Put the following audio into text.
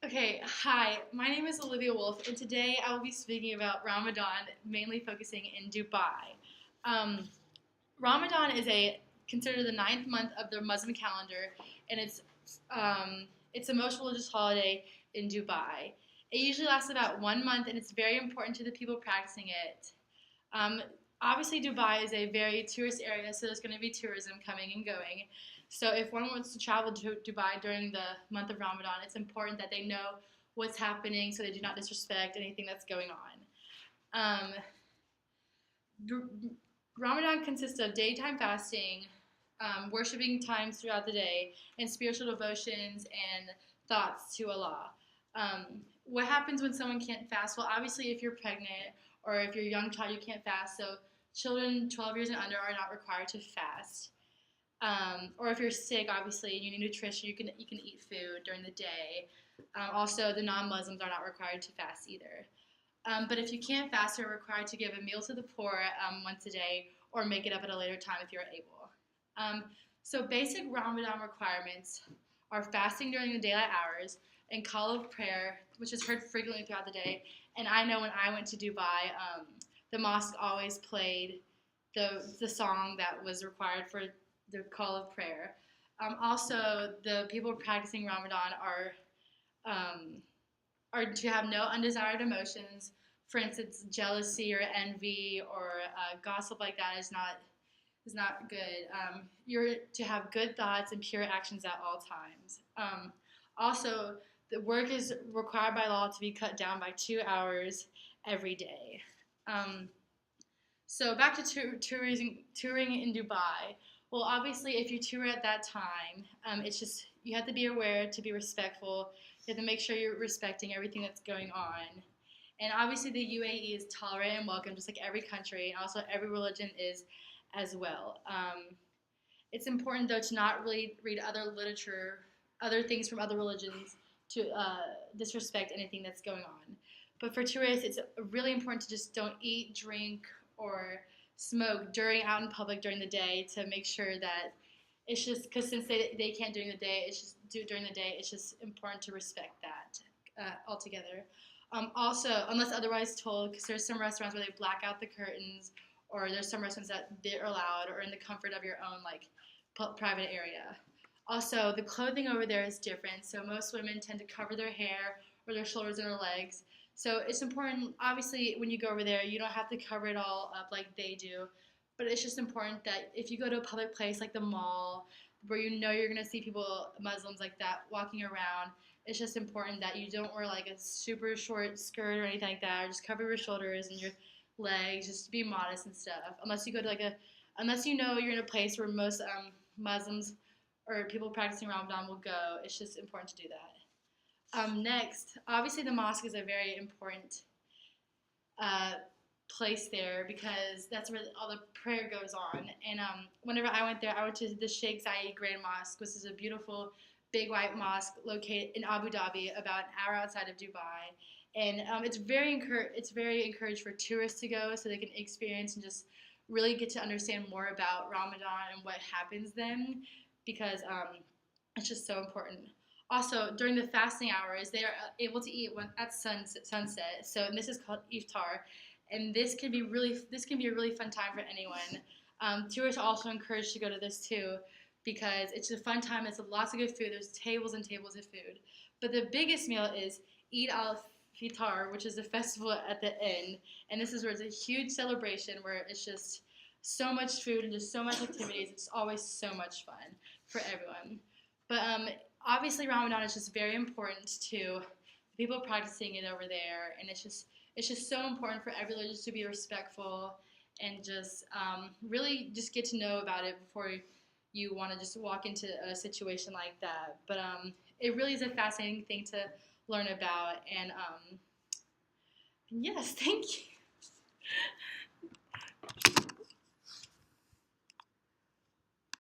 Okay, hi, my name is Olivia Wolf, and today I will be speaking about Ramadan, mainly focusing in Dubai. Um, Ramadan is considered the ninth month of the Muslim calendar, and it's the most religious holiday in Dubai. It usually lasts about 1 month, and it's very important to the people practicing it. Um, Obviously, Dubai is a very tourist area, so there's going to be tourism coming and going. So, if one wants to travel to Dubai during the month of Ramadan, it's important that they know what's happening so they do not disrespect anything that's going on. Ramadan consists of daytime fasting, worshiping times throughout the day, and spiritual devotions and thoughts to Allah. What happens when someone can't fast? Well, obviously, if you're pregnant or if you're a young child, you can't fast. So, children 12 years and under are not required to fast. Or if you're sick, obviously, and you need nutrition, you can eat food during the day. Also, the non-Muslims are not required to fast either. But if you can't fast, you're required to give a meal to the poor once a day or make it up at a later time if you're able. Um, so basic Ramadan requirements are fasting during the daylight hours and call of prayer, which is heard frequently throughout the day. And I know when I went to Dubai, the mosque always played the song that was required for the call of prayer. Also, the people practicing Ramadan um, are to have no undesired emotions. For instance, jealousy or envy or gossip like that is not good. You're to have good thoughts and pure actions at all times. Also, the work is required by law to be cut down by 2 hours every day. Um, so back to touring in Dubai. Well, obviously, if you tour at that time, it's just you have to be aware to be respectful. You have to make sure you're respecting everything that's going on. And obviously, the UAE is tolerant and welcome, just like every country, and also every religion is as well. It's important, though, to not really read other literature, other things from other religions to disrespect anything that's going on. But for tourists, it's really important to just don't eat, drink, or smoke out in public during the day to make sure that it's just because since they can't during the day, it's just do it during the day. It's just important to respect that altogether. Also, unless otherwise told, because there's some restaurants where they black out the curtains, or there's some restaurants that they're allowed, or in the comfort of your own private area. Also, the clothing over there is different. So most women tend to cover their hair or their shoulders and their legs. So it's important, obviously, when you go over there, you don't have to cover it all up like they do. But it's just important that if you go to a public place like the mall, where you know you're going to see people, Muslims like that, walking around, it's just important that you don't wear like a super short skirt or anything like that, or just cover your shoulders and your legs, just be modest and stuff. Unless you know you're in a place where most Muslims or people practicing Ramadan will go, it's just important to do that. Next, obviously the mosque is a very important uh, place there because that's where all the prayer goes on. And whenever I went there, I went to the Sheikh Zayed Grand Mosque, which is a beautiful big white mosque located in Abu Dhabi, about an hour outside of Dubai. And it's very encouraged for tourists to go so they can experience and just really get to understand more about Ramadan and what happens then because it's just so important. Also, during the fasting hours, they are able to eat at sunset. So, and this is called iftar, and this can be a really fun time for anyone. Tourists are also encouraged to go to this too, because it's a fun time. It's lots of good food. There's tables and tables of food. But the biggest meal is Eid al-Fitr, which is the festival at the end, and this is where it's a huge celebration where it's just so much food and just so much activities. It's always so much fun for everyone. But obviously Ramadan is just very important to the people practicing it over there, and it's just so important for every religion to be respectful and just really just get to know about it before you want to just walk into a situation like that. But it really is a fascinating thing to learn about, and yes, thank you.